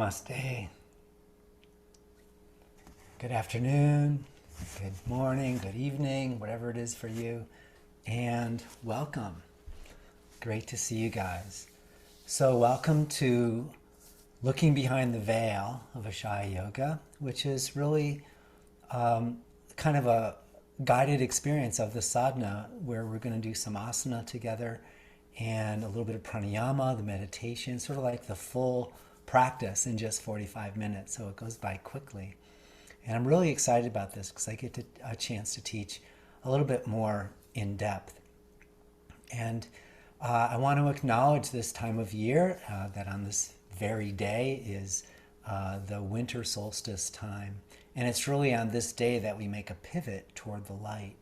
Namaste. Good afternoon, good morning, good evening, whatever it is for you, and welcome. Great to see you guys. So welcome to Looking Behind the Veil of Ashaya Yoga, which is really kind of a guided experience of the sadhana where we're going to do some asana together and a little bit of pranayama, the meditation, sort of like the full practice in just 45 minutes. So it goes by quickly. And I'm really excited about this because I get a chance to teach a little bit more in depth. And I want to acknowledge this time of year, that on this very day is the winter solstice time. And it's really on this day that we make a pivot toward the light.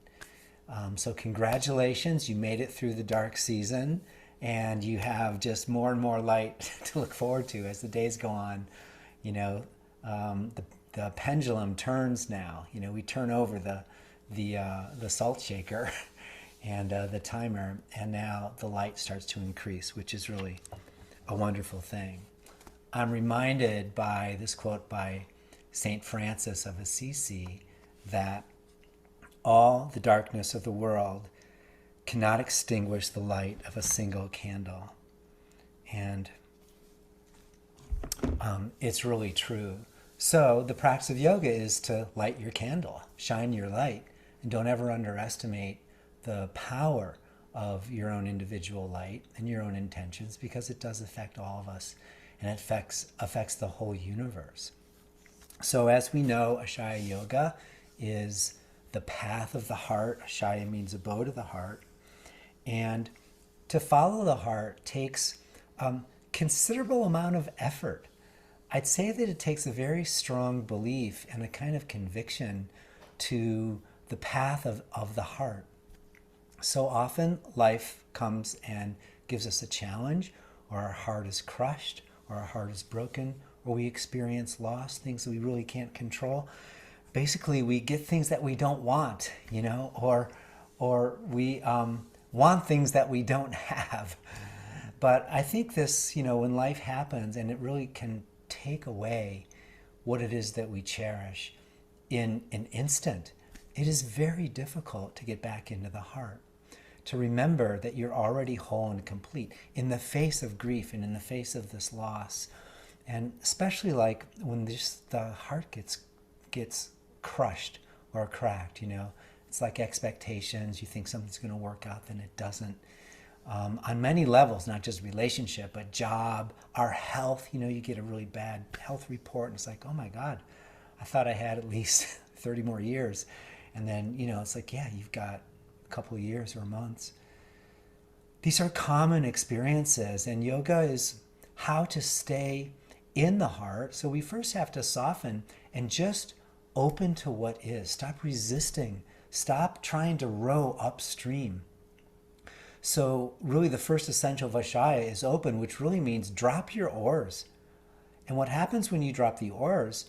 So congratulations, you made it through the dark season and you have just more and more light to look forward to as the days go on. You know, the pendulum turns now. You know, we turn over the salt shaker and the timer, and now the light starts to increase, which is really a wonderful thing. I'm reminded by this quote by Saint Francis of Assisi that all the darkness of the world cannot extinguish the light of a single candle. And it's really true. So the practice of yoga is to light your candle, shine your light, and don't ever underestimate the power of your own individual light and your own intentions, because it does affect all of us and it affects the whole universe. So as we know, Ashaya Yoga is the path of the heart. Ashaya means abode of the heart. And to follow the heart takes considerable amount of effort. I'd say that it takes a very strong belief and a kind of conviction to the path of the heart. So often life comes and gives us a challenge, or our heart is crushed, or our heart is broken, or we experience loss, things that we really can't control. Basically, we get things that we don't want, you know, or we want things that we don't have. But I think this, you know, when life happens and it really can take away what it is that we cherish in an instant, it is very difficult to get back into the heart, to remember that you're already whole and complete in the face of grief and in the face of this loss. And especially like when the heart gets crushed or cracked, you know, it's like expectations. You think something's going to work out, then it doesn't. On many levels, not just relationship, but job, our health. You know, you get a really bad health report and it's like, oh my God, I thought I had at least 30 more years. And then, you know, it's like, yeah, you've got a couple of years or months. These are common experiences, and yoga is how to stay in the heart. So we first have to soften and just open to what is. Stop resisting. Stop trying to row upstream. So really the first essential of Ashaya is open, which really means drop your oars. And what happens when you drop the oars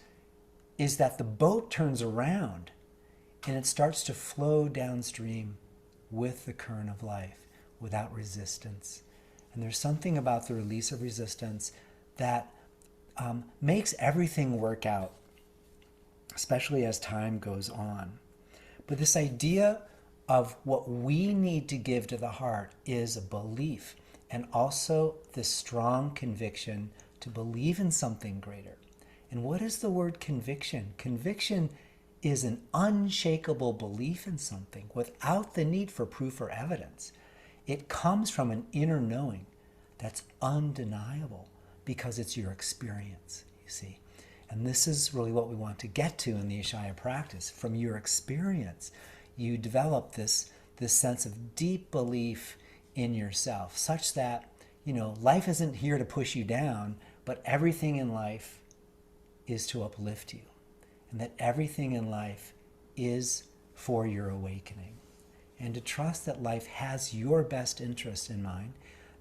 is that the boat turns around and it starts to flow downstream with the current of life without resistance. And there's something about the release of resistance that makes everything work out, especially as time goes on. But this idea of what we need to give to the heart is a belief, and also this strong conviction to believe in something greater. And what is the word conviction? Conviction is an unshakable belief in something without the need for proof or evidence. It comes from an inner knowing that's undeniable because it's your experience, you see. And this is really what we want to get to in the Ashaya practice. From your experience, you develop this sense of deep belief in yourself, such that, you know, life isn't here to push you down, but everything in life is to uplift you. And that everything in life is for your awakening. And to trust that life has your best interest in mind,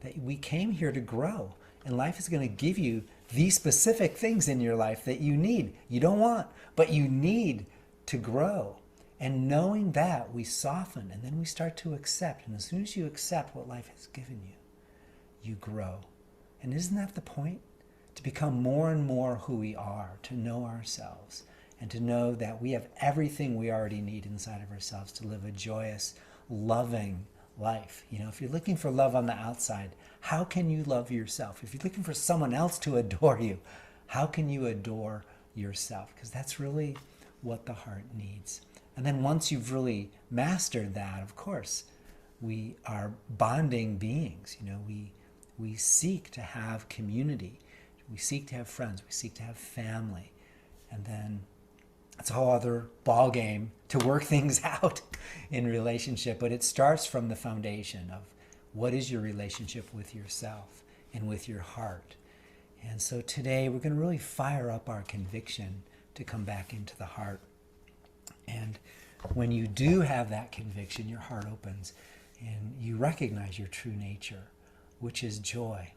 that we came here to grow. And life is going to give you these specific things in your life that you need. You don't want, but you need to grow. And knowing that, we soften, and then we start to accept. And as soon as you accept what life has given you, you grow. And isn't that the point? to become more and more who we are, to know ourselves, and to know that we have everything we already need inside of ourselves to live a joyous, loving life. You know, if you're looking for love on the outside, how can you love yourself? If you're looking for someone else to adore you, how can you adore yourself? Because that's really what the heart needs. And then once you've really mastered that, of course, we are bonding beings. You know, we seek to have community. We seek to have friends. We seek to have family. And then it's a whole other ball game to work things out in relationship. But it starts from the foundation of what is your relationship with yourself and with your heart. And so today we're going to really fire up our conviction to come back into the heart. And when you do have that conviction, your heart opens and you recognize your true nature, which is joy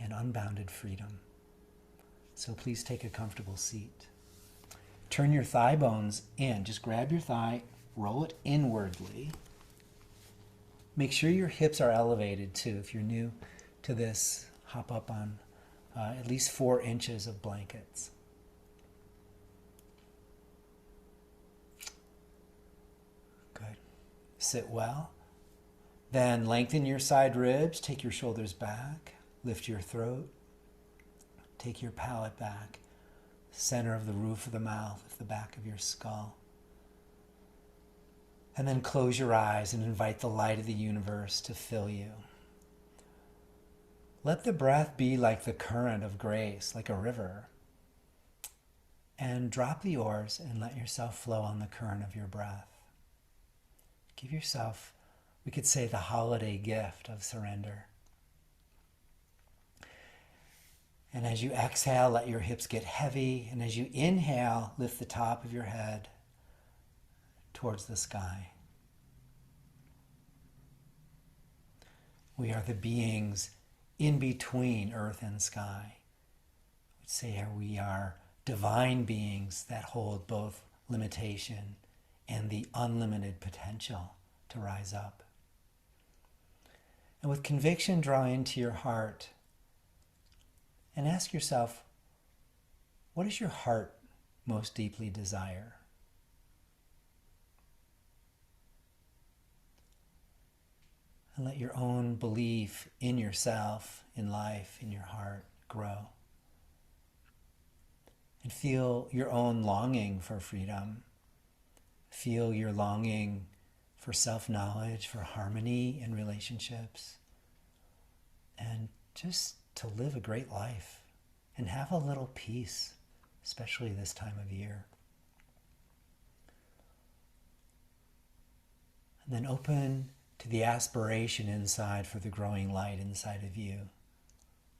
and unbounded freedom. So please take a comfortable seat. Turn your thigh bones in. Just grab your thigh, roll it inwardly. Make sure your hips are elevated too. If you're new to this, hop up on at least 4 inches of blankets. Good. Sit well. Then lengthen your side ribs, take your shoulders back, lift your throat, take your palate back, center of the roof of the mouth, the back of your skull. And then close your eyes and invite the light of the universe to fill you. Let the breath be like the current of grace, like a river. And drop the oars and let yourself flow on the current of your breath. Give yourself, we could say, the holiday gift of surrender. And as you exhale, let your hips get heavy. And as you inhale, lift the top of your head towards the sky. We are the beings in between earth and sky. We'd say we are divine beings that hold both limitation and the unlimited potential to rise up. And with conviction, draw into your heart and ask yourself, what does your heart most deeply desire? And let your own belief in yourself, in life, in your heart grow. And feel your own longing for freedom. Feel your longing for self-knowledge, for harmony in relationships, and just to live a great life and have a little peace, especially this time of year. And then open to the aspiration inside for the growing light inside of you.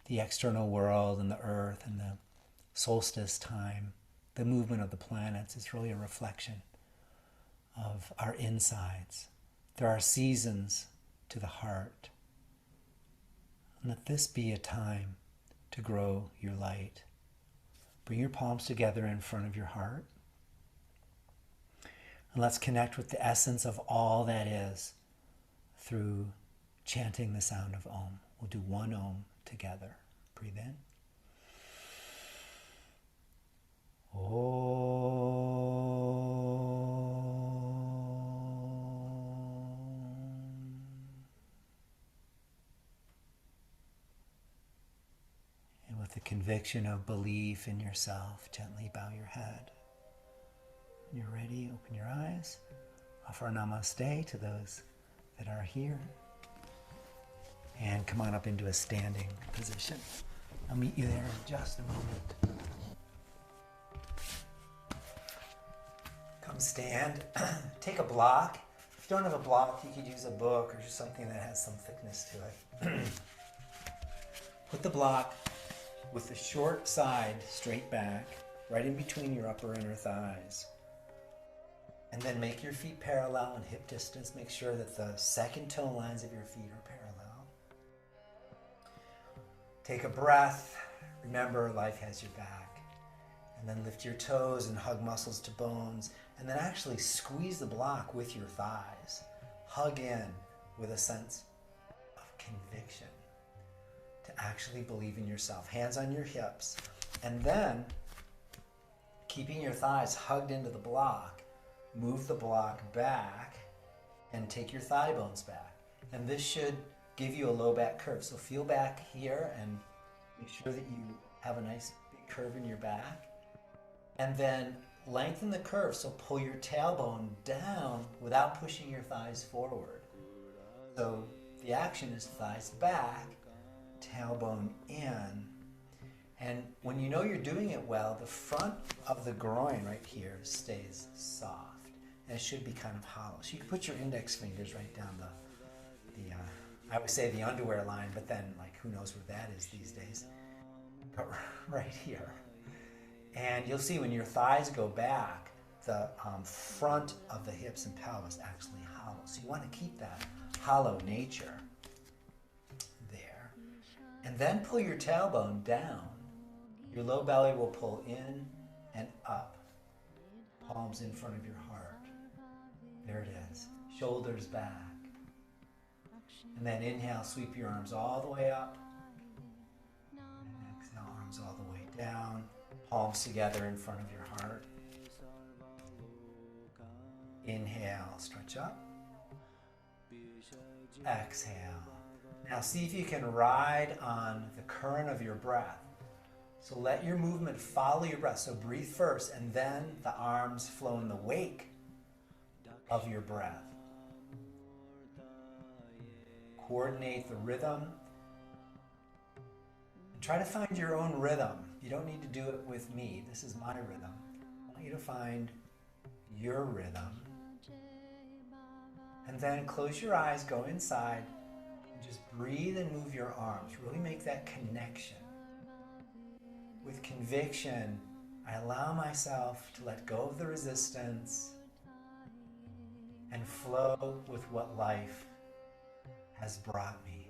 The external world and the earth and the solstice time, the movement of the planets is really a reflection of our insides. There are seasons to the heart. And let this be a time to grow your light. Bring your palms together in front of your heart. And let's connect with the essence of all that is through chanting the sound of Om. We'll do one Om together. Breathe in. And with the conviction of belief in yourself, gently bow your head. When you're ready, open your eyes. Offer a namaste to those that are here. And come on up into a standing position. I'll meet you there in just a moment. Come stand. Take a block. If you don't have a block, you could use a book or just something that has some thickness to it. Put the block with the short side straight back, right in between your upper and inner thighs. And then make your feet parallel and hip distance. Make sure that the second toe lines of your feet are parallel. Take a breath. Remember, life has your back. And then lift your toes and hug muscles to bones. And then actually squeeze the block with your thighs. Hug in with a sense of conviction. to actually believe in yourself. Hands on your hips. And then, keeping your thighs hugged into the block, move the block back and take your thigh bones back. And this should give you a low back curve. So feel back here and make sure that you have a nice big curve in your back. And then lengthen the curve, so pull your tailbone down without pushing your thighs forward. So the action is thighs back, tailbone in. And when you know you're doing it well, the front of the groin right here stays soft. And it should be kind of hollow. So you can put your index fingers right down the I would say the underwear line, but then like who knows where that is these days. But right here. And you'll see when your thighs go back, the front of the hips and pelvis actually hollow. So you want to keep that hollow nature there. And then pull your tailbone down. Your low belly will pull in and up. Palms in front of your heart. There it is. Shoulders back. And then inhale, sweep your arms all the way up. And exhale, arms all the way down. Palms together in front of your heart. Inhale, stretch up. Exhale. Now see if you can ride on the current of your breath. So let your movement follow your breath. So breathe first, and then the arms flow in the wake of your breath. Coordinate the rhythm. And try to find your own rhythm. You don't need to do it with me. This is my rhythm. I want you to find your rhythm. And then close your eyes, go inside, and just breathe and move your arms. Really make that connection. With conviction, I allow myself to let go of the resistance and flow with what life has brought me.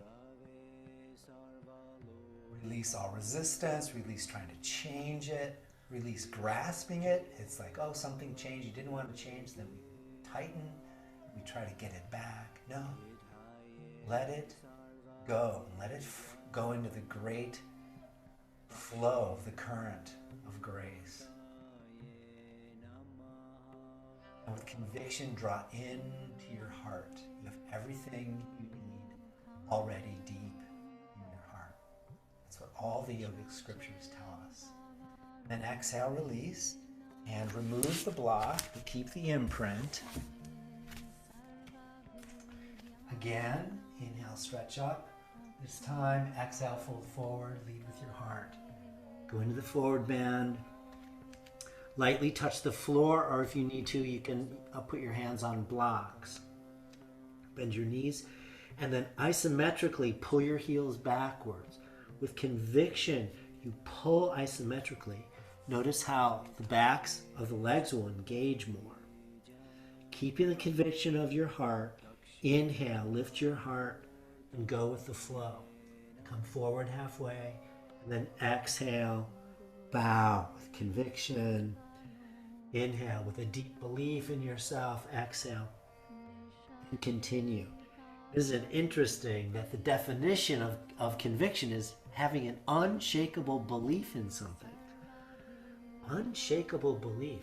Release all resistance, release trying to change it, release grasping it. It's like, oh, something changed, you didn't want to change, then we tighten, we try to get it back. No, let it go. Let it go into the great flow of the current of grace. And with conviction, draw into your heart. You have everything you need already deep in your heart. That's what all the yogic scriptures tell us. Then exhale, release, and remove the block, but keep the imprint. Again, inhale, stretch up. This time, exhale, fold forward, lead with your heart. Go into the forward bend. Lightly touch the floor, or if you need to, you can put your hands on blocks. Bend your knees, and then isometrically pull your heels backwards. With conviction, you pull isometrically. Notice how the backs of the legs will engage more. Keeping the conviction of your heart, inhale, lift your heart, and go with the flow. Come forward halfway, and then exhale, bow with conviction. Inhale with a deep belief in yourself, exhale, and continue. Isn't it interesting that the definition of conviction is having an unshakable belief in something? Unshakable belief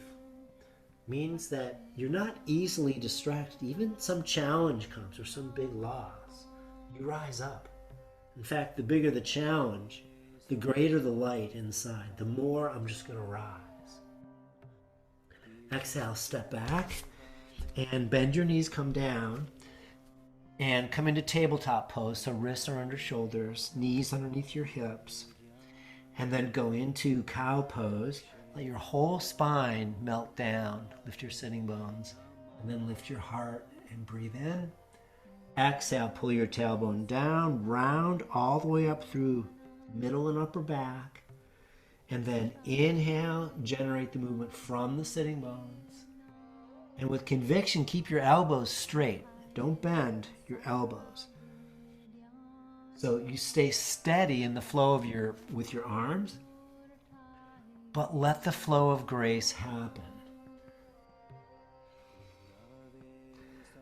means that you're not easily distracted. Even some challenge comes or some big loss, you rise up. In fact, the bigger the challenge, the greater the light inside, the more I'm just going to rise. Exhale, step back and bend your knees, come down and come into tabletop pose. So wrists are under shoulders, knees underneath your hips, and then go into cow pose. Let your whole spine melt down. Lift your sitting bones and then lift your heart and breathe in. Exhale, pull your tailbone down, round all the way up through middle and upper back. And then inhale, generate the movement from the sitting bones. And with conviction, keep your elbows straight. Don't bend your elbows. So you stay steady in the flow with your arms, but let the flow of grace happen.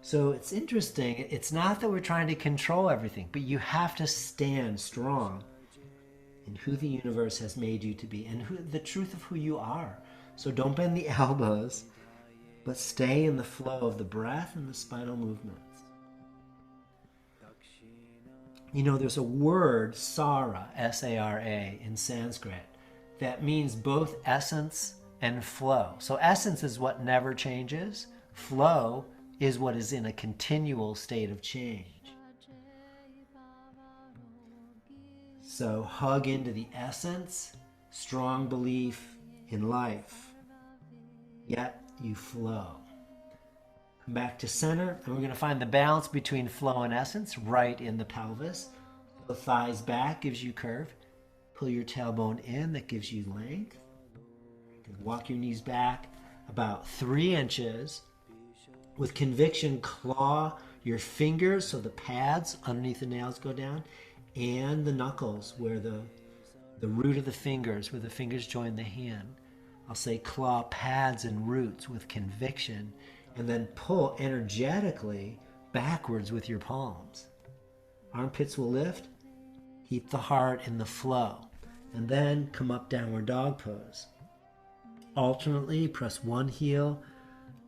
So it's interesting. It's not that we're trying to control everything, but you have to stand strong and who the universe has made you to be and the truth of who you are. So don't bend the elbows, but stay in the flow of the breath and the spinal movements. You know, there's a word, Sara, S-A-R-A, in Sanskrit, that means both essence and flow. So essence is what never changes. Flow is what is in a continual state of change. So hug into the essence, strong belief in life, yet you flow. Come back to center, and we're going to find the balance between flow and essence right in the pelvis. The thighs back gives you curve. Pull your tailbone in, that gives you length. Walk your knees back about 3 inches. With conviction, claw your fingers so the pads underneath the nails go down, and the knuckles where the root of the fingers, where the fingers join the hand. I'll say claw pads and roots with conviction, and then pull energetically backwards with your palms. Armpits will lift. Keep the heart in the flow. And then come up, downward dog pose. Alternately, press one heel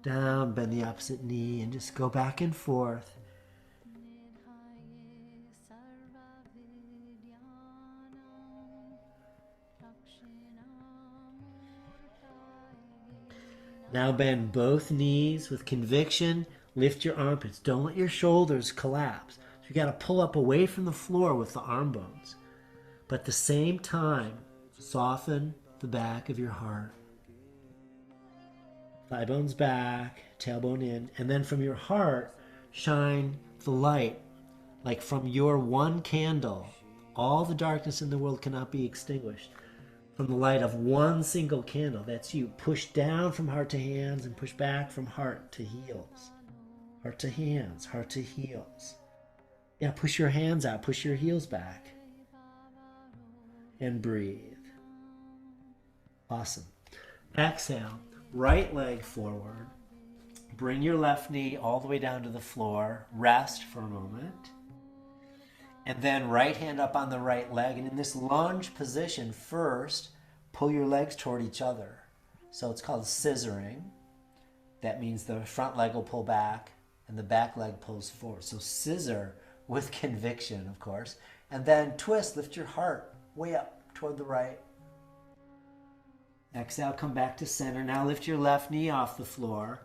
down, bend the opposite knee, and just go back and forth. Now bend both knees with conviction. Lift your armpits. Don't let your shoulders collapse. So you got to pull up away from the floor with the arm bones. But at the same time, soften the back of your heart. Thigh bones back, tailbone in. And then from your heart, shine the light. Like from your one candle, all the darkness in the world cannot be extinguished. From the light of one single candle, that's you. Push down from heart to hands and push back from heart to heels. Heart to hands, heart to heels. Yeah, push your hands out, push your heels back. And breathe. Awesome. Exhale, right leg forward. Bring your left knee all the way down to the floor. Rest for a moment. And then right hand up on the right leg. And in this lunge position, first, pull your legs toward each other. So it's called scissoring. That means the front leg will pull back and the back leg pulls forward. So scissor with conviction, of course. And then twist, lift your heart way up toward the right. Exhale, come back to center. Now lift your left knee off the floor.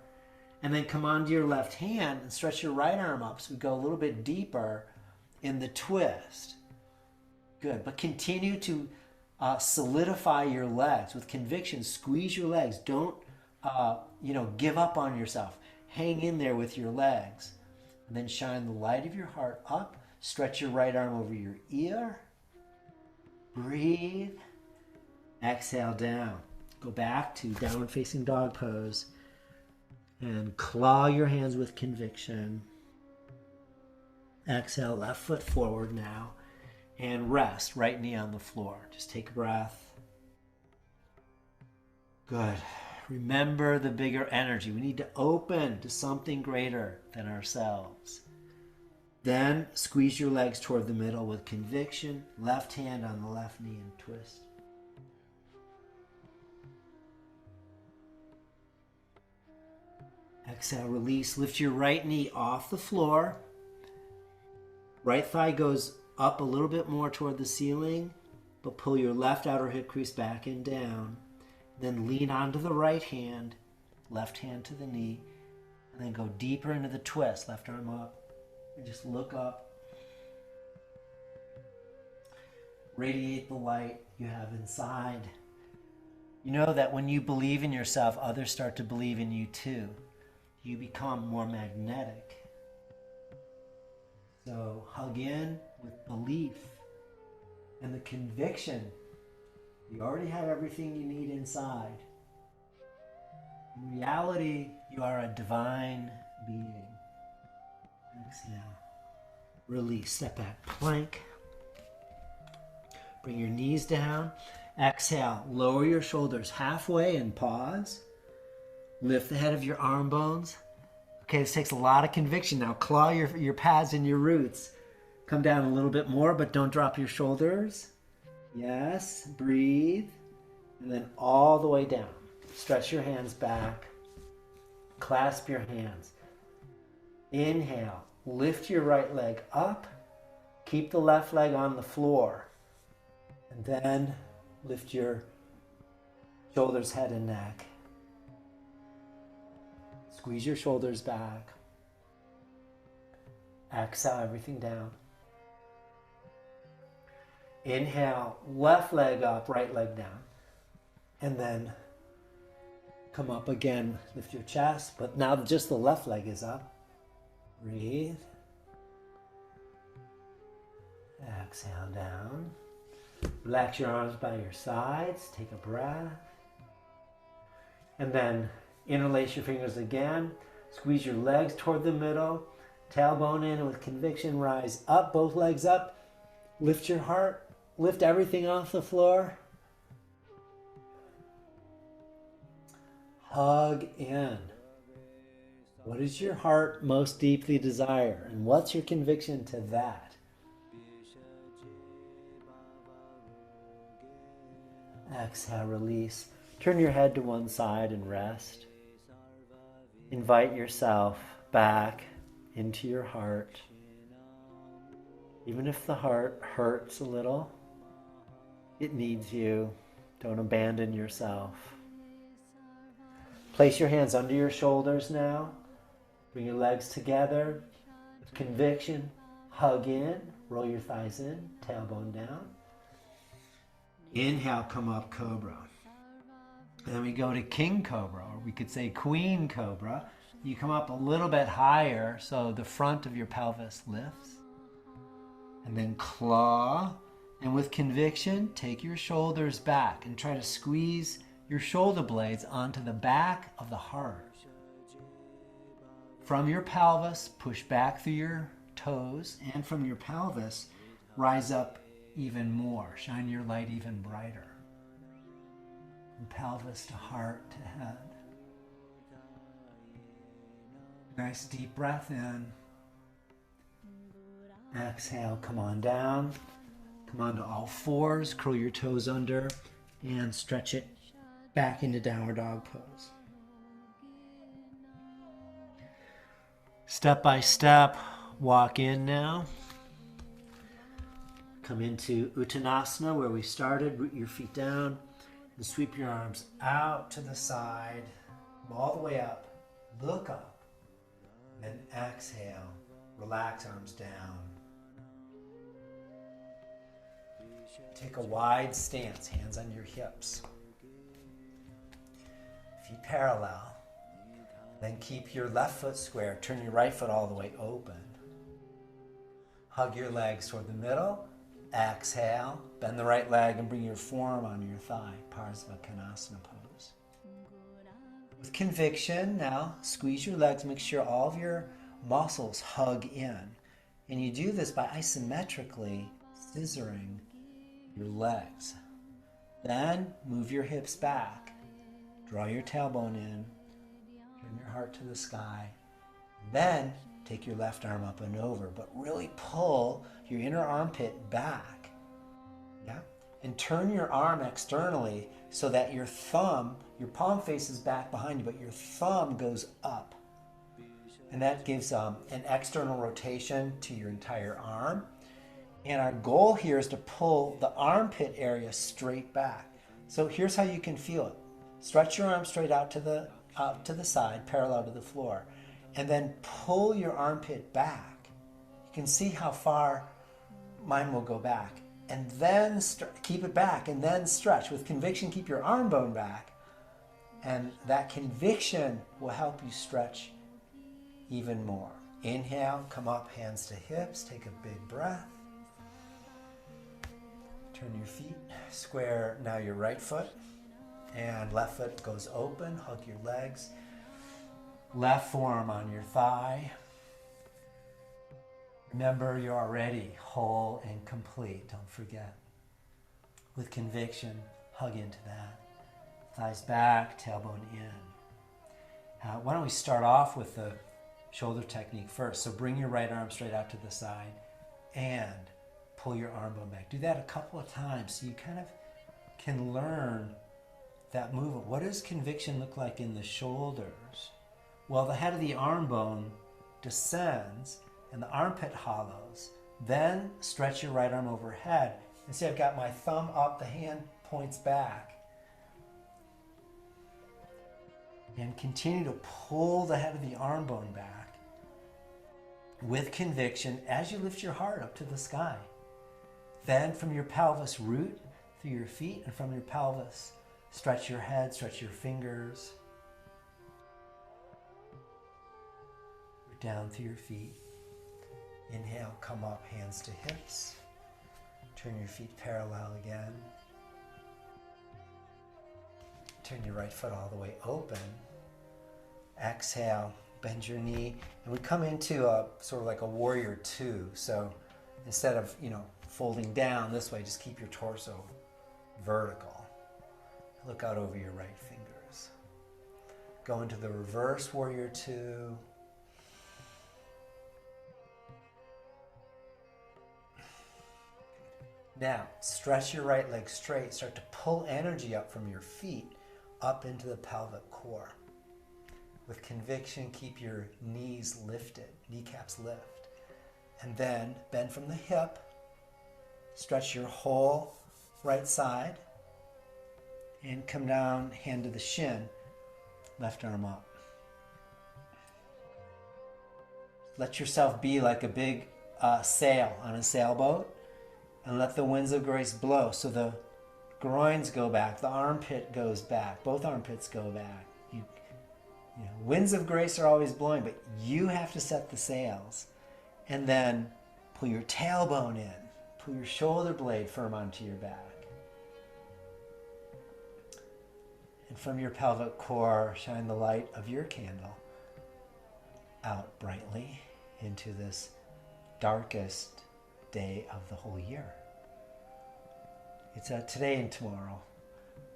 And then come onto your left hand and stretch your right arm up. So we go a little bit deeper in the twist. Good, but continue to solidify your legs with conviction. Squeeze your legs. Don't, give up on yourself. Hang in there with your legs. And then shine the light of your heart up. Stretch your right arm over your ear. Breathe. Exhale down. Go back to downward facing dog pose. And claw your hands with conviction. Exhale, left foot forward now. And rest, right knee on the floor. Just take a breath. Good. Remember the bigger energy. We need to open to something greater than ourselves. Then squeeze your legs toward the middle with conviction. Left hand on the left knee and twist. Exhale, release. Lift your right knee off the floor. Right thigh goes up a little bit more toward the ceiling, but pull your left outer hip crease back and down. Then lean onto the right hand, left hand to the knee, and then go deeper into the twist. Left arm up, and just look up. Radiate the light you have inside. You know that when you believe in yourself, others start to believe in you too. You become more magnetic. So hug in with belief and the conviction you already have everything you need inside. In reality, you are a divine being. Exhale. Release. Step back. Plank. Bring your knees down. Exhale. Lower your shoulders halfway and pause. Lift the head of your arm bones. Okay, this takes a lot of conviction. Now claw your pads and your roots. Come down a little bit more, but don't drop your shoulders. Yes, breathe. And then all the way down. Stretch your hands back. Clasp your hands. Inhale. Lift your right leg up. Keep the left leg on the floor. And then lift your shoulders, head, and neck. Squeeze your shoulders back. Exhale everything down. Inhale, left leg up, right leg down. And then come up again, lift your chest, but now just the left leg is up. Breathe. Exhale down. Relax your arms by your sides. Take a breath. And then interlace your fingers again. Squeeze your legs toward the middle. Tailbone in, and with conviction, rise up, both legs up. Lift your heart. Lift everything off the floor. Hug in. What does your heart most deeply desire? And what's your conviction to that? Exhale, release. Turn your head to one side and rest. Invite yourself back into your heart. Even if the heart hurts a little, it needs you. Don't abandon yourself. Place your hands under your shoulders now. Bring your legs together. With conviction, hug in. Roll your thighs in. Tailbone down. Inhale, come up, cobra. And then we go to king cobra, or we could say queen cobra. You come up a little bit higher, so the front of your pelvis lifts. And then claw. And with conviction, take your shoulders back and try to squeeze your shoulder blades onto the back of the heart. From your pelvis, push back through your toes, and from your pelvis, rise up even more. Shine your light even brighter. From pelvis to heart to head. Nice deep breath in. Exhale, come on down. Come onto all fours, curl your toes under, and stretch it back into downward dog pose. Step by step, walk in now. Come into Uttanasana, where we started. Root your feet down and sweep your arms out to the side, all the way up. Look up. Then exhale. Relax, arms down. Take a wide stance, hands on your hips. Feet parallel. Then keep your left foot square. Turn your right foot all the way open. Hug your legs toward the middle. Exhale. Bend the right leg and bring your forearm on your thigh. Parsvakonasana pose. With conviction, now squeeze your legs. Make sure all of your muscles hug in. And you do this by isometrically scissoring your legs. Then move your hips back. Draw your tailbone in. Turn your heart to the sky. Then take your left arm up and over, but really pull your inner armpit back. Yeah? And turn your arm externally so that your thumb, your palm faces back behind you, but your thumb goes up. And that gives an external rotation to your entire arm. And our goal here is to pull the armpit area straight back. So here's how you can feel it. Stretch your arm straight out to the side, parallel to the floor. And then pull your armpit back. You can see how far mine will go back. And then keep it back and then stretch. With conviction, keep your arm bone back. And that conviction will help you stretch even more. Inhale, come up, hands to hips. Take a big breath. Turn your feet, square now your right foot, and left foot goes open. Hug your legs. Left forearm on your thigh. Remember, you're already whole and complete. Don't forget. With conviction, hug into that. Thighs back, tailbone in. Why don't we start off with the shoulder technique first. So bring your right arm straight out to the side and pull your arm bone back. Do that a couple of times so you kind of can learn that movement. What does conviction look like in the shoulders? Well, the head of the arm bone descends and the armpit hollows. Then stretch your right arm overhead. And see, I've got my thumb up, the hand points back. And continue to pull the head of the arm bone back with conviction as you lift your heart up to the sky. Then from your pelvis, root through your feet, and from your pelvis, stretch your head, stretch your fingers. Down through your feet. Inhale, come up, hands to hips. Turn your feet parallel again. Turn your right foot all the way open. Exhale, bend your knee. And we come into a sort of like a warrior two. So instead of, folding down this way, just keep your torso vertical. Look out over your right fingers. Go into the reverse warrior two. Now, stretch your right leg straight. Start to pull energy up from your feet up into the pelvic core. With conviction, keep your knees lifted, kneecaps lift. And then bend from the hip. Stretch your whole right side. And come down, hand to the shin, left arm up. Let yourself be like a big sail on a sailboat. And let the winds of grace blow. So the groins go back, the armpit goes back, both armpits go back. Winds of grace are always blowing, but you have to set the sails. And then pull your tailbone in, pull your shoulder blade firm onto your back. And from your pelvic core, shine the light of your candle out brightly into this darkest day of the whole year. It's today and tomorrow,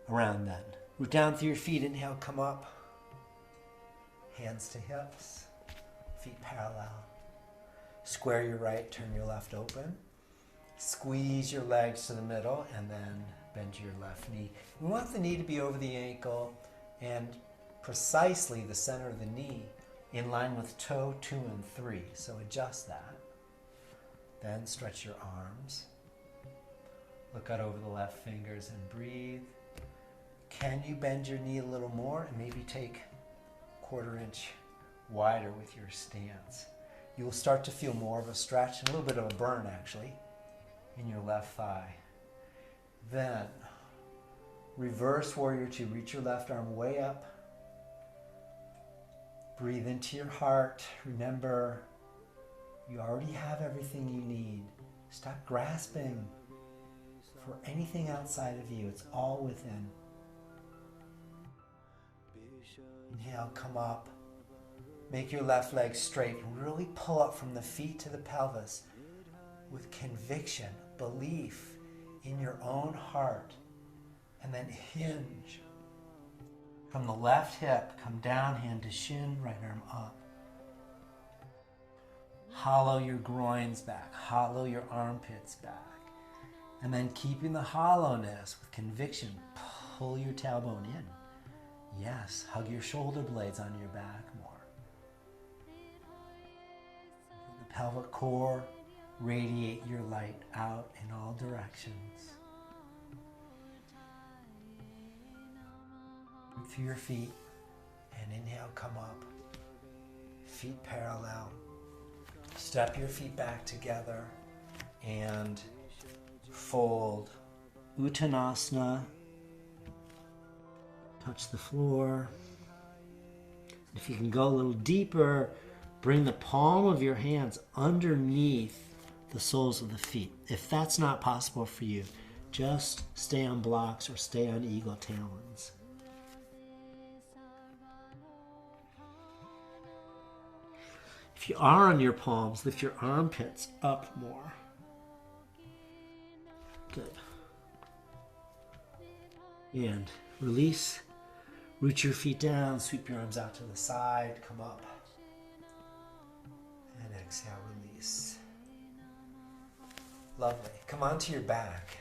around then. Root down through your feet, inhale, come up. Hands to hips, feet parallel. Square your right, turn your left open. Squeeze your legs to the middle and then bend your left knee. We want the knee to be over the ankle and precisely the center of the knee in line with toe 2 and 3. So adjust that. Then stretch your arms. Look out over the left fingers and breathe. Can you bend your knee a little more and maybe take 1/4 inch wider with your stance? You will start to feel more of a stretch, and a little bit of a burn actually, in your left thigh. Then, reverse warrior two. Reach your left arm way up. Breathe into your heart. Remember, you already have everything you need. Stop grasping for anything outside of you. It's all within. Inhale, come up. Make your left leg straight and really pull up from the feet to the pelvis with conviction, belief in your own heart. And then hinge. From the left hip, come down, hand to shin, right arm up. Hollow your groins back, hollow your armpits back. And then keeping the hollowness with conviction, pull your tailbone in. Yes, hug your shoulder blades on your back more. The pelvic core, radiate your light out in all directions. Through your feet, and inhale, come up. Feet parallel. Step your feet back together and fold. Uttanasana. Touch the floor. If you can go a little deeper, bring the palm of your hands underneath the soles of the feet. If that's not possible for you, just stay on blocks or stay on eagle talons. If you are on your palms, lift your armpits up more. Good. And release. Root your feet down, sweep your arms out to the side, come up. And exhale, release. Lovely. Come onto your back.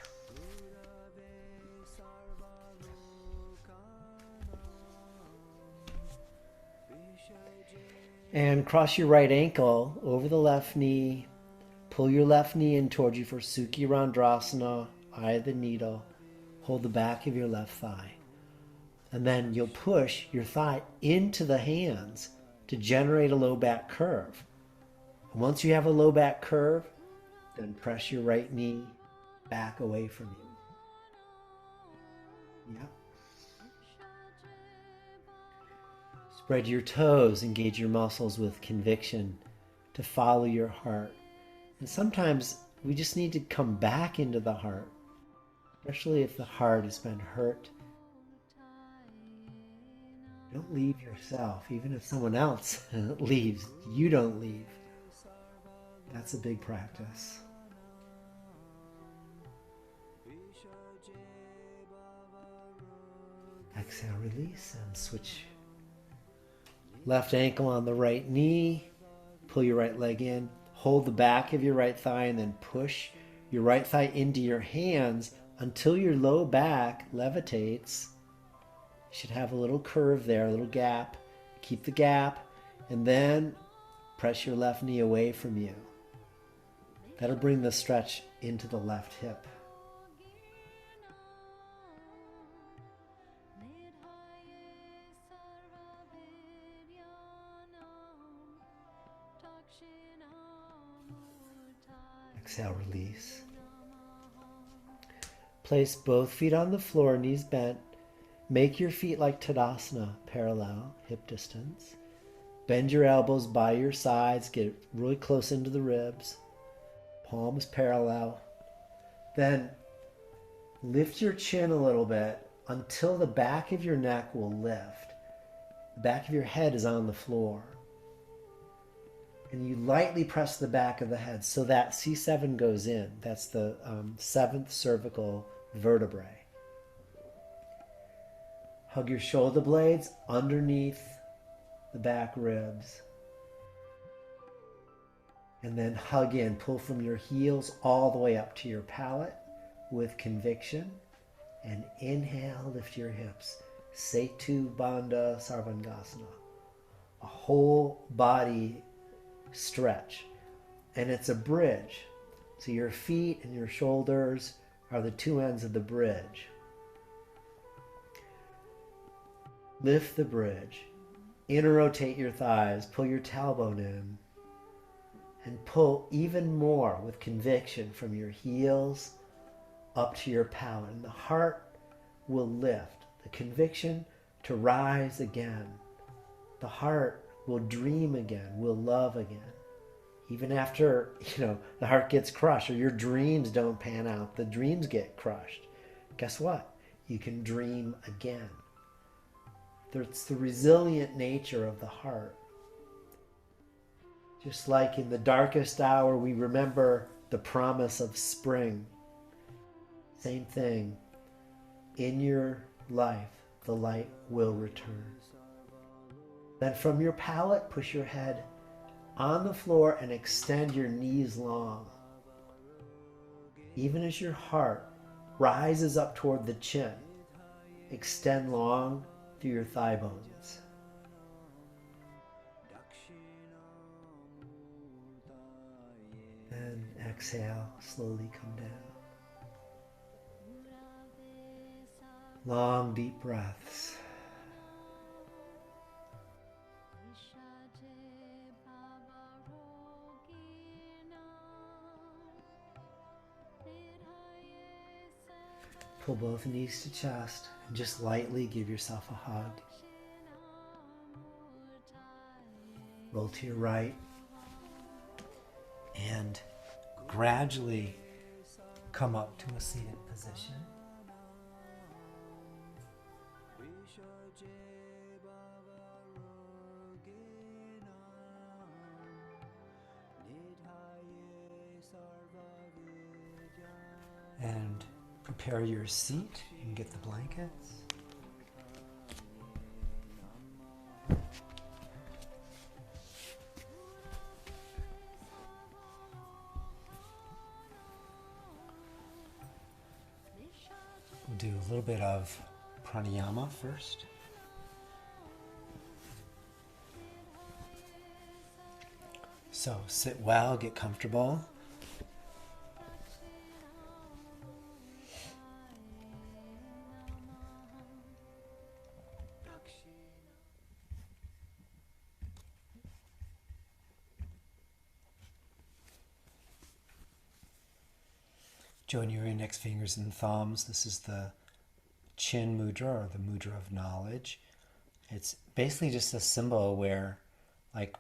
And cross your right ankle over the left knee. Pull your left knee in towards you for Sukhi Randrasana, eye of the needle. Hold the back of your left thigh. And then you'll push your thigh into the hands to generate a low back curve. And once you have a low back curve, then press your right knee back away from you. Yep. Spread your toes, engage your muscles with conviction to follow your heart. And sometimes we just need to come back into the heart, especially if the heart has been hurt. Don't leave yourself. Even if someone else leaves, you don't leave. That's a big practice. Exhale, release, and switch. Left ankle on the right knee. Pull your right leg in. Hold the back of your right thigh and then push your right thigh into your hands until your low back levitates. You should have a little curve there, a little gap. Keep the gap and then press your left knee away from you. That'll bring the stretch into the left hip. Exhale, release. Place both feet on the floor, knees bent. Make your feet like Tadasana, parallel, hip distance. Bend your elbows by your sides, get really close into the ribs. Palms parallel. Then lift your chin a little bit until the back of your neck will lift. The back of your head is on the floor. And you lightly press the back of the head so that C7 goes in. That's the 7th cervical vertebrae. Hug your shoulder blades underneath the back ribs. And then hug in. Pull from your heels all the way up to your palate with conviction. And inhale, lift your hips. Setu Bandha Sarvangasana. A whole body stretch. And it's a bridge. So your feet and your shoulders are the two ends of the bridge. Lift the bridge. Inner rotate your thighs. Pull your tailbone in. And pull even more with conviction from your heels up to your palate. And the heart will lift. The conviction to rise again. The heart will dream again, will love again. Even after, the heart gets crushed or your dreams don't pan out, the dreams get crushed. Guess what? You can dream again. It's the resilient nature of the heart. Just like in the darkest hour, we remember the promise of spring. Same thing. In your life, the light will return. Then from your palate, push your head on the floor and extend your knees long. Even as your heart rises up toward the chin, extend long through your thigh bones. And exhale, slowly come down. Long, deep breaths. Pull both knees to chest and just lightly give yourself a hug. Roll to your right and gradually come up to a seated position. And prepare your seat. You can get the blankets. little bit of pranayama first. So sit well, get comfortable. Join your index fingers and thumbs. This is the chin mudra, or the mudra of knowledge. It's basically just a symbol where, like,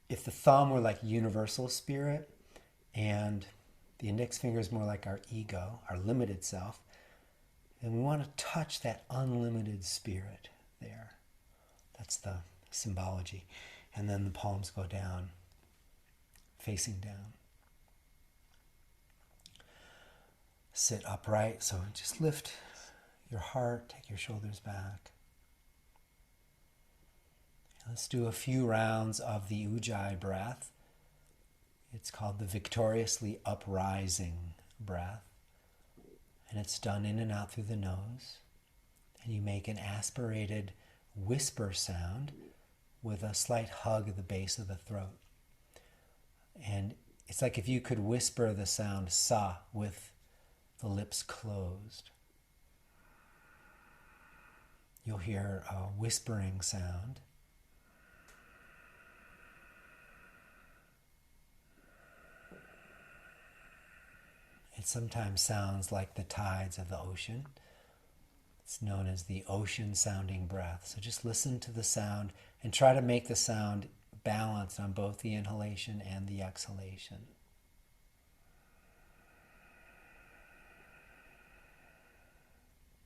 if the thumb were like universal spirit and the index finger is more like our ego, our limited self, and we want to touch that unlimited spirit there. That's the symbology. And then the palms go down, facing down. Sit upright, so just lift your heart, take your shoulders back. Let's do a few rounds of the Ujjayi breath. It's called the victoriously uprising breath. And it's done in and out through the nose. And you make an aspirated whisper sound with a slight hug at the base of the throat. And it's like if you could whisper the sound sa with the lips closed. You'll hear a whispering sound. It sometimes sounds like the tides of the ocean. It's known as the ocean-sounding breath. So just listen to the sound and try to make the sound balanced on both the inhalation and the exhalation.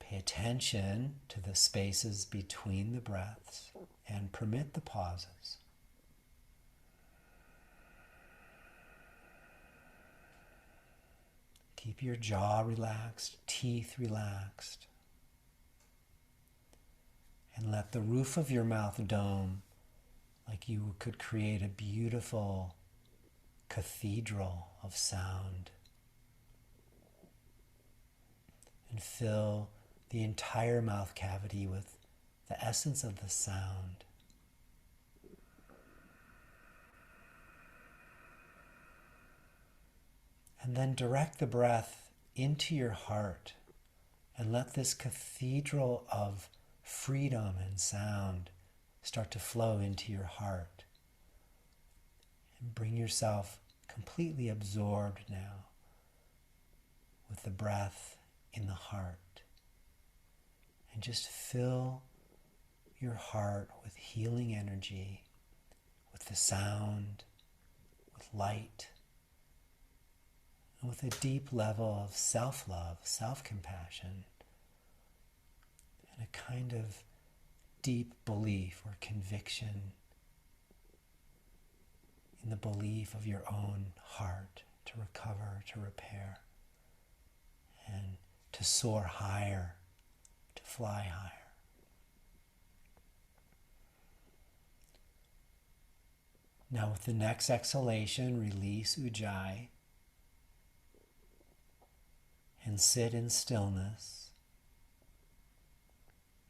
Pay attention to the spaces between the breaths and permit the pauses. Keep your jaw relaxed, teeth relaxed. And let the roof of your mouth dome like you could create a beautiful cathedral of sound. And fill the entire mouth cavity with the essence of the sound. And then direct the breath into your heart and let this cathedral of freedom and sound start to flow into your heart. And bring yourself completely absorbed now with the breath in the heart. And just fill your heart with healing energy, with the sound, with light, and with a deep level of self-love, self-compassion, and a kind of deep belief or conviction in the belief of your own heart to recover, to repair, and to soar higher, to fly higher. Now with the next exhalation, release Ujjayi and sit in stillness.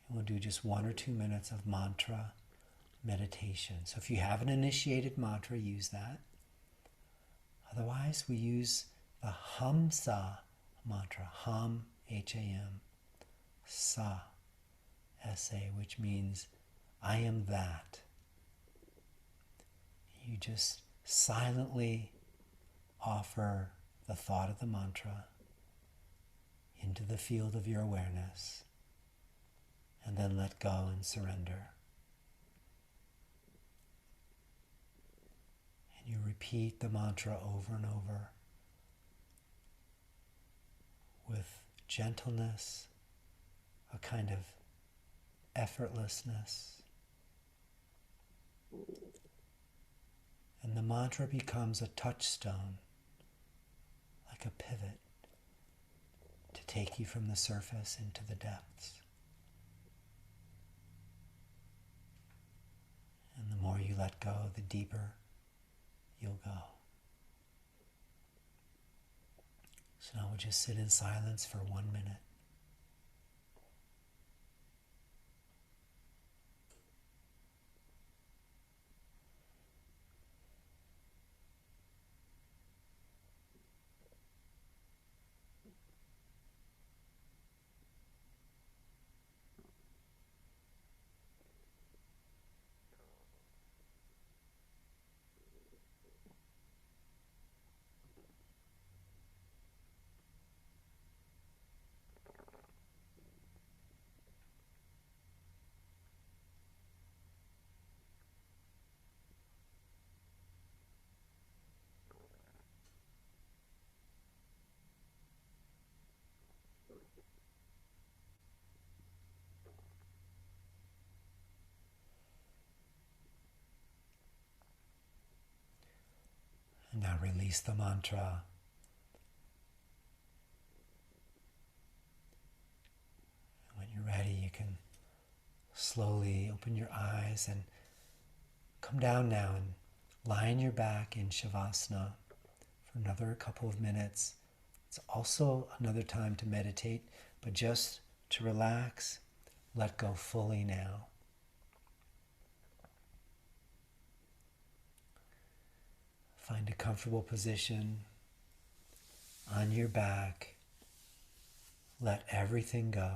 And we'll do just 1 or 2 minutes of mantra meditation. So if you have an initiated mantra, use that. Otherwise, we use the Hamsa mantra, Ham, H-A-M, Sa, S-A, which means I am that. You just silently offer the thought of the mantra into the field of your awareness, and then let go and surrender. And you repeat the mantra over and over with gentleness, a kind of effortlessness. And the mantra becomes a touchstone, like a pivot, to take you from the surface into the depths. And the more you let go, the deeper you'll go. So now we'll just sit in silence for 1 minute. Now release the mantra. When you're ready, you can slowly open your eyes and come down now and lie on your back in Shavasana for another couple of minutes. It's also another time to meditate, but just to relax, let go fully now. Find a comfortable position on your back. Let everything go.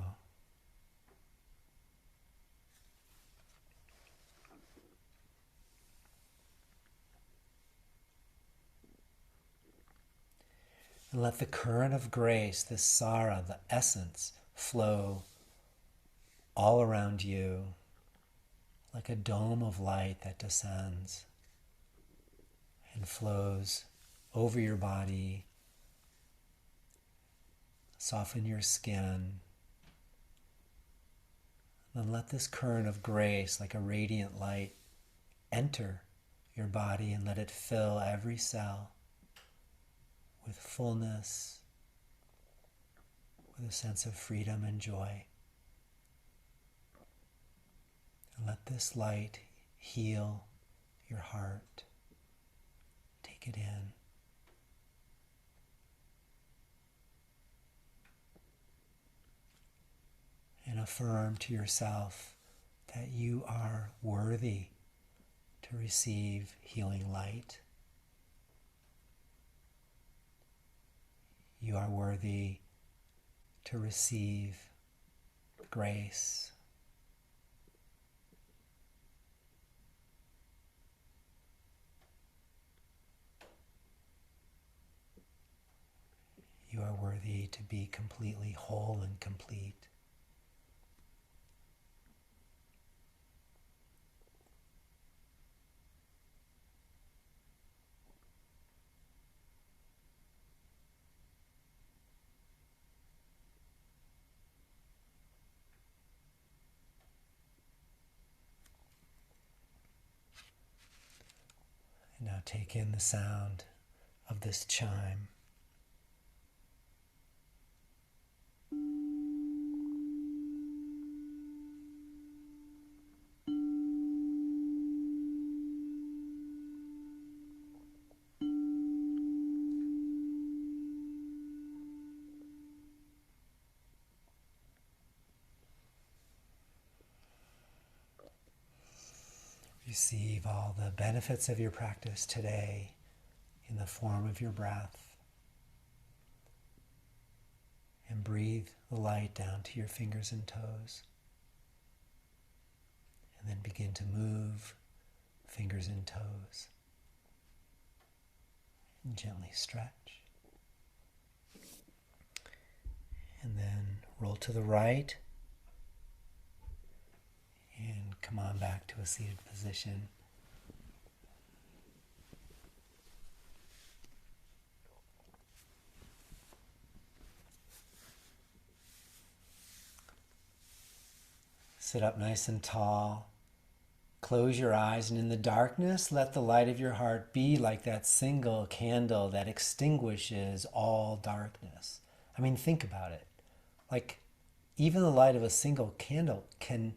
And let the current of grace, the sara, the essence, flow all around you like a dome of light that descends and flows over your body. Soften your skin. Then let this current of grace, like a radiant light, enter your body and let it fill every cell with fullness, with a sense of freedom and joy. And let this light heal your heart. Take it in. And affirm to yourself that you are worthy to receive healing light. You are worthy to receive grace. You are worthy to be completely whole and complete. And now take in the sound of this chime. Receive all the benefits of your practice today in the form of your breath. And breathe the light down to your fingers and toes. And then begin to move fingers and toes. And gently stretch. And then roll to the right. And come on back to a seated position. Sit up nice and tall. Close your eyes, and in the darkness, let the light of your heart be like that single candle that extinguishes all darkness. I mean, think about it. Like, even the light of a single candle can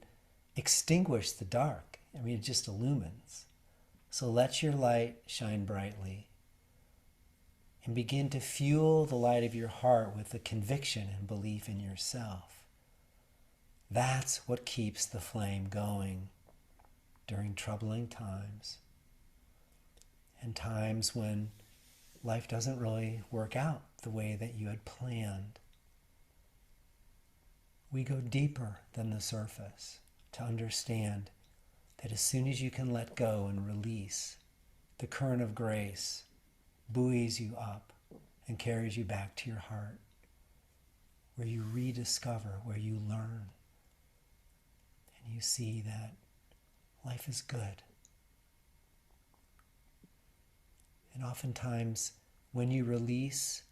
extinguish the dark. I mean, it just illumines. So let your light shine brightly and begin to fuel the light of your heart with the conviction and belief in yourself. That's what keeps the flame going during troubling times and times when life doesn't really work out the way that you had planned. We go deeper than the surface to understand that as soon as you can let go and release, the current of grace buoys you up and carries you back to your heart, where you rediscover, where you learn, and you see that life is good. And oftentimes, when you release,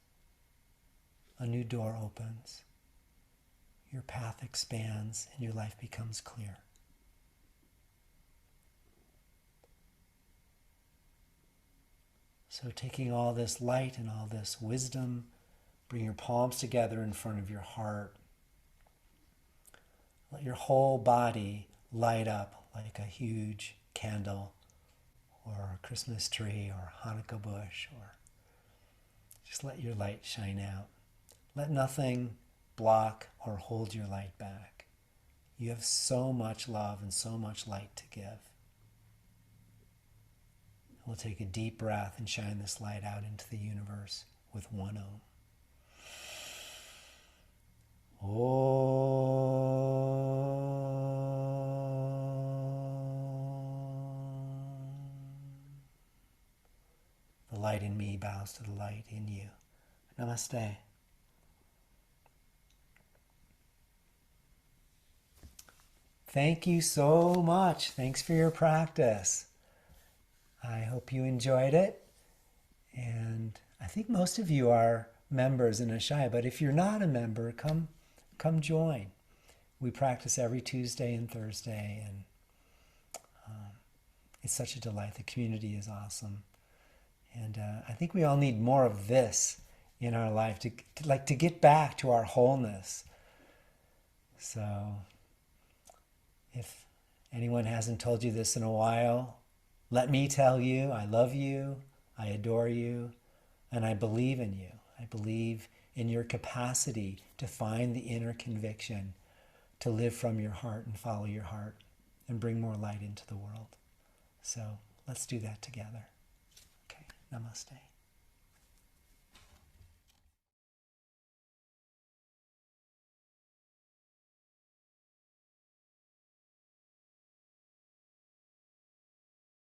a new door opens, your path expands, and your life becomes clear. So taking all this light and all this wisdom, bring your palms together in front of your heart. Let your whole body light up like a huge candle or a Christmas tree or a Hanukkah bush, or just let your light shine out. Let nothing block or hold your light back. You have so much love and so much light to give. We'll take a deep breath and shine this light out into the universe with one Om. The light in me bows to the light in you. Namaste. Thank you so much. Thanks for your practice. I hope you enjoyed it. And I think most of you are members in Ashaya, but if you're not a member, come join. We practice every Tuesday and Thursday, and it's such a delight. The community is awesome. And I think we all need more of this in our life to get back to our wholeness. So if anyone hasn't told you this in a while, let me tell you, I love you, I adore you, and I believe in you. I believe in your capacity to find the inner conviction, to live from your heart and follow your heart and bring more light into the world. So let's do that together. Okay, namaste.